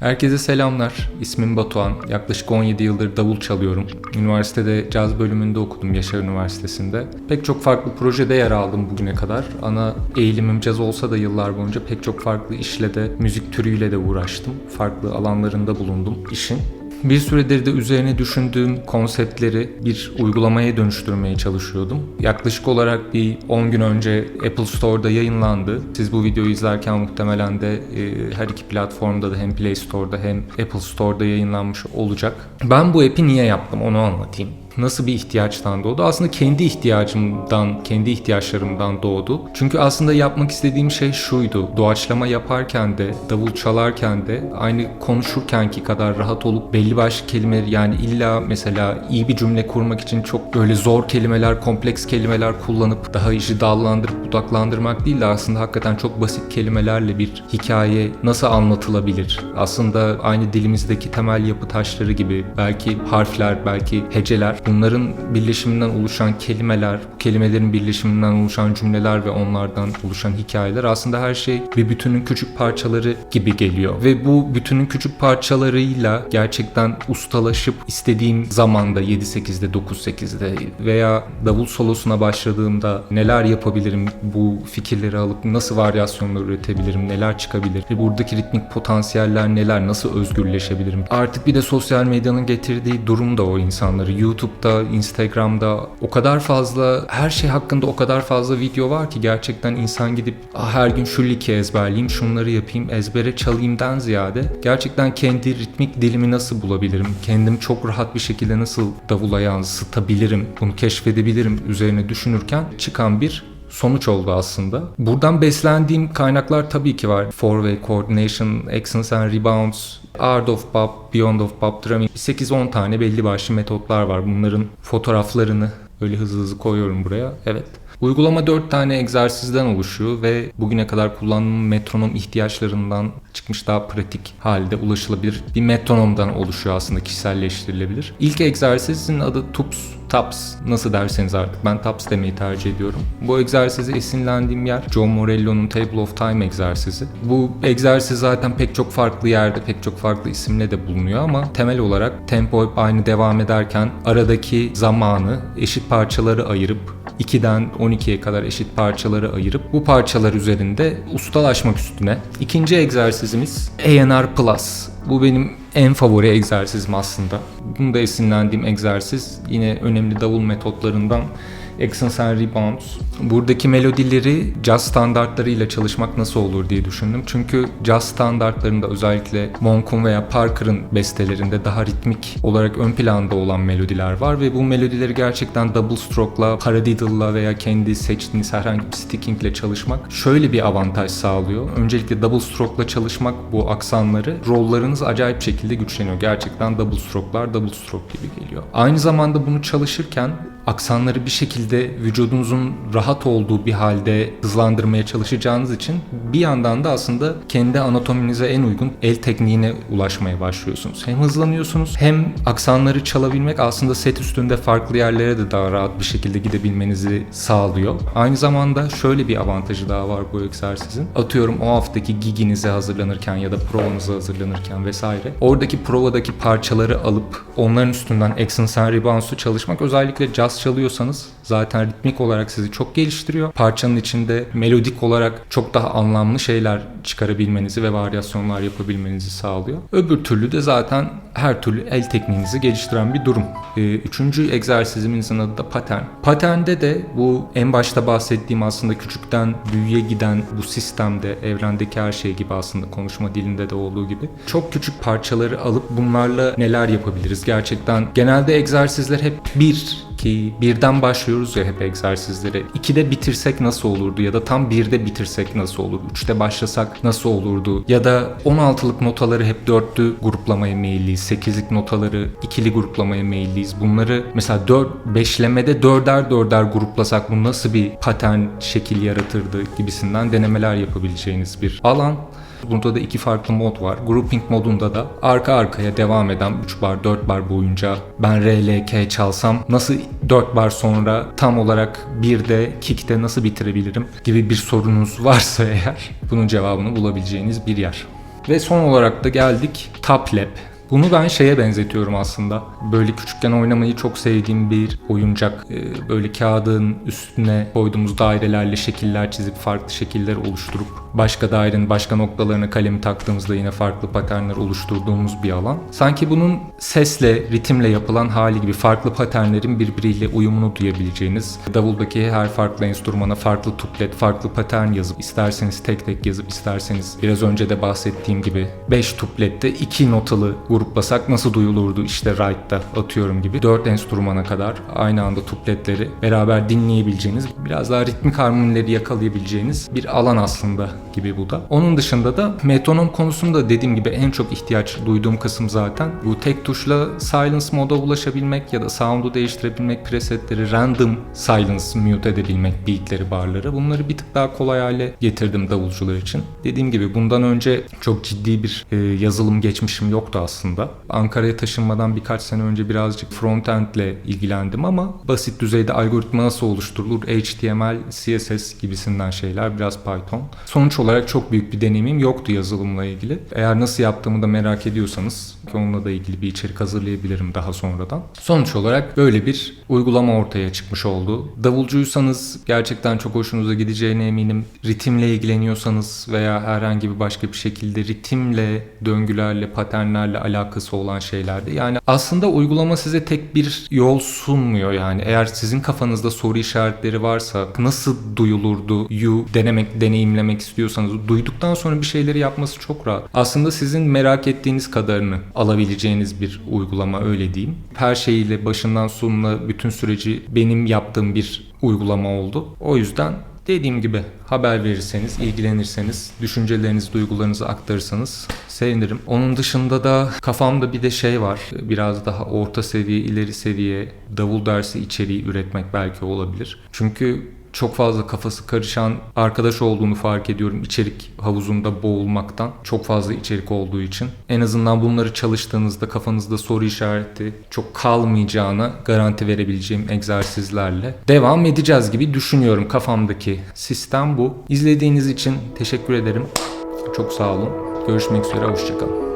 Herkese selamlar. İsmim Batuhan. Yaklaşık 17 yıldır davul çalıyorum. Üniversitede caz bölümünde okudum Yaşar Üniversitesi'nde. Pek çok farklı projede yer aldım bugüne kadar. Ana eğilimim caz olsa da yıllar boyunca pek çok farklı işle de, müzik türüyle de uğraştım. Farklı alanlarında bulundum işin. Bir süredir de üzerine düşündüğüm konseptleri bir uygulamaya dönüştürmeye çalışıyordum. Yaklaşık olarak bir 10 gün önce Apple Store'da yayınlandı. Siz bu videoyu izlerken muhtemelen de her iki platformda da hem Play Store'da hem Apple Store'da yayınlanmış olacak. Ben bu app'i niye yaptım onu anlatayım. Nasıl bir ihtiyaçtan doğdu? Aslında kendi ihtiyacımdan, kendi ihtiyaçlarımdan doğdu. Çünkü aslında yapmak istediğim şey şuydu. Doğaçlama yaparken de, davul çalarken de aynı konuşurkenki kadar rahat olup belli başlı kelimeleri, yani illa mesela iyi bir cümle kurmak için çok böyle zor kelimeler, kompleks kelimeler kullanıp daha işi dallandırıp budaklandırmak değil de aslında hakikaten çok basit kelimelerle bir hikaye nasıl anlatılabilir? Aslında aynı dilimizdeki temel yapı taşları gibi belki harfler, belki heceler, bunların birleşiminden oluşan kelimeler, kelimelerin birleşiminden oluşan cümleler ve onlardan oluşan hikayeler aslında her şey bir bütünün küçük parçaları gibi geliyor. Ve bu bütünün küçük parçalarıyla gerçekten ustalaşıp istediğim zamanda 7-8'de, 9-8'de veya davul solosuna başladığımda neler yapabilirim, bu fikirleri alıp nasıl varyasyonlar üretebilirim, neler çıkabilir ve buradaki ritmik potansiyeller neler, nasıl özgürleşebilirim. Artık bir de sosyal medyanın getirdiği durum da o insanları. YouTube'da, Instagram'da o kadar fazla, her şey hakkında o kadar fazla video var ki gerçekten insan gidip her gün şu liki ezberleyeyim, şunları yapayım, ezbere çalayımdan ziyade gerçekten kendi ritmik dilimi nasıl bulabilirim, kendim çok rahat bir şekilde nasıl davula yansıtabilirim, bunu keşfedebilirim üzerine düşünürken çıkan bir sonuç oldu aslında. Buradan beslendiğim kaynaklar tabii ki var. Four-way coordination, accents and rebounds, Art of Bop, Beyond of Bop Drumming. 8-10 tane belli başlı metotlar var. Bunların fotoğraflarını böyle hızlı koyuyorum buraya. Evet. Uygulama 4 tane egzersizden oluşuyor ve bugüne kadar kullandığım metronom ihtiyaçlarından çıkmış daha pratik halde ulaşılabilir bir metronomdan oluşuyor, aslında kişiselleştirilebilir. İlk egzersizin adı Taps, nasıl derseniz artık, ben Taps demeyi tercih ediyorum. Bu egzersize esinlendiğim yer John Morello'nun Table of Time egzersizi. Bu egzersiz zaten pek çok farklı yerde, pek çok farklı isimle de bulunuyor ama temel olarak tempo hep aynı devam ederken aradaki zamanı eşit parçaları ayırıp 2'den 12'ye kadar eşit parçaları ayırıp bu parçalar üzerinde ustalaşmak üstüne. İkinci egzersizimiz A&R Plus. Bu benim en favori egzersizim aslında. Bunu da esinlendiğim egzersiz yine önemli davul metotlarından Accents and Rebounds. Buradaki melodileri caz standartlarıyla çalışmak nasıl olur diye düşündüm. Çünkü caz standartlarında özellikle Monk'un veya Parker'ın bestelerinde daha ritmik olarak ön planda olan melodiler var ve bu melodileri gerçekten double stroke'la, paradiddle'la veya kendi seçtiğiniz herhangi bir sticking çalışmak şöyle bir avantaj sağlıyor. Öncelikle double stroke'la çalışmak bu aksanları, rollarınız acayip şekilde güçleniyor. Gerçekten double stroke'lar double stroke gibi geliyor. Aynı zamanda bunu çalışırken aksanları bir şekilde vücudunuzun rahat olduğu bir halde hızlandırmaya çalışacağınız için bir yandan da aslında kendi anatominize en uygun el tekniğine ulaşmaya başlıyorsunuz. Hem hızlanıyorsunuz hem aksanları çalabilmek aslında set üstünde farklı yerlere de daha rahat bir şekilde gidebilmenizi sağlıyor. Aynı zamanda şöyle bir avantajı daha var bu egzersizin. Atıyorum o haftaki giginize hazırlanırken ya da provanıza hazırlanırken vesaire. Oradaki provadaki parçaları alıp onların üstünden accents and rebounds'u çalışmak, özellikle caz çalıyorsanız zaten ritmik olarak sizi çok geliştiriyor. Parçanın içinde melodik olarak çok daha anlamlı şeyler çıkarabilmenizi ve varyasyonlar yapabilmenizi sağlıyor. Öbür türlü de zaten her türlü el tekniğinizi geliştiren bir durum. Üçüncü egzersizimizin adı da patern. Paternde de bu en başta bahsettiğim aslında küçükten büyüğe giden bu sistemde, evrendeki her şey gibi, aslında konuşma dilinde de olduğu gibi çok küçük parçaları alıp bunlarla neler yapabiliriz? Gerçekten genelde egzersizler hep birden başlıyoruz ya hep egzersizleri. 2'de bitirsek nasıl olurdu ya da tam 1'de bitirsek nasıl olur? 3'te başlasak nasıl olurdu? Ya da 16'lık notaları hep 4'lü gruplamaya meyilliyiz. 8'lik notaları ikili gruplamaya meyilliyiz. Bunları mesela 5'lemede 4'er gruplasak bu nasıl bir patern şekil yaratırdı gibisinden denemeler yapabileceğiniz bir alan. Bunda da 2 farklı mod var. Grouping modunda da arka arkaya devam eden 3 bar 4 bar boyunca ben R, L, K çalsam nasıl 4 bar sonra tam olarak 1'de kick'te nasıl bitirebilirim gibi bir sorunuz varsa eğer bunun cevabını bulabileceğiniz bir yer. Ve son olarak da geldik Top Lap. Bunu ben şeye benzetiyorum aslında. Böyle küçükken oynamayı çok sevdiğim bir oyuncak. Böyle kağıdın üstüne koyduğumuz dairelerle şekiller çizip farklı şekiller oluşturup başka dairenin başka noktalarına kalemi taktığımızda yine farklı paternler oluşturduğumuz bir alan. Sanki bunun sesle, ritimle yapılan hali gibi farklı paternlerin birbiriyle uyumunu duyabileceğiniz, davuldaki her farklı enstrümana farklı tuplet, farklı patern yazıp isterseniz tek tek yazıp isterseniz biraz önce de bahsettiğim gibi 5 tuplette 2 notalı gruplasak nasıl duyulurdu işte right'ta atıyorum gibi 4 enstrümana kadar aynı anda tupletleri beraber dinleyebileceğiniz, biraz daha ritmik harmonileri yakalayabileceğiniz bir alan aslında gibi bu da. Onun dışında da metronom konusunda dediğim gibi en çok ihtiyaç duyduğum kısım zaten bu tek tuşla silence moda ulaşabilmek ya da sound'u değiştirebilmek, presetleri random silence mute edebilmek, beatleri, barları. Bunları bir tık daha kolay hale getirdim davulcular için. Dediğim gibi bundan önce çok ciddi bir yazılım geçmişim yoktu aslında. Ankara'ya taşınmadan birkaç sene önce birazcık front-end ile ilgilendim ama basit düzeyde algoritma nasıl oluşturulur, HTML, CSS gibisinden şeyler, biraz Python. Sonuç olarak çok büyük bir deneyimim yoktu yazılımla ilgili. Eğer nasıl yaptığımı da merak ediyorsanız ki onunla da ilgili bir içerik hazırlayabilirim daha sonradan. Sonuç olarak böyle bir uygulama ortaya çıkmış oldu. Davulcuysanız gerçekten çok hoşunuza gideceğine eminim. Ritimle ilgileniyorsanız veya herhangi bir başka bir şekilde ritimle, döngülerle, paternlerle alakası olan şeylerde. Yani aslında uygulama size tek bir yol sunmuyor yani. Eğer sizin kafanızda soru işaretleri varsa nasıl duyulurdu denemek, deneyimlemek istiyorsanız duyduktan sonra bir şeyleri yapması çok rahat. Aslında sizin merak ettiğiniz kadarını alabileceğiniz bir uygulama, öyle diyeyim. Her şeyiyle başından sonuna bütün süreci benim yaptığım bir uygulama oldu. O yüzden dediğim gibi haber verirseniz, ilgilenirseniz, düşüncelerinizi, duygularınızı aktarırsanız sevinirim. Onun dışında da kafamda bir de şey var. Biraz daha orta seviye, ileri seviye davul dersi içeriği üretmek belki olabilir. Çünkü çok fazla kafası karışan arkadaş olduğunu fark ediyorum içerik havuzunda boğulmaktan. Çok fazla içerik olduğu için. En azından bunları çalıştığınızda kafanızda soru işareti çok kalmayacağına garanti verebileceğim egzersizlerle devam edeceğiz gibi düşünüyorum. Kafamdaki sistem bu. İzlediğiniz için teşekkür ederim. Çok sağ olun. Görüşmek üzere. Hoşçakalın.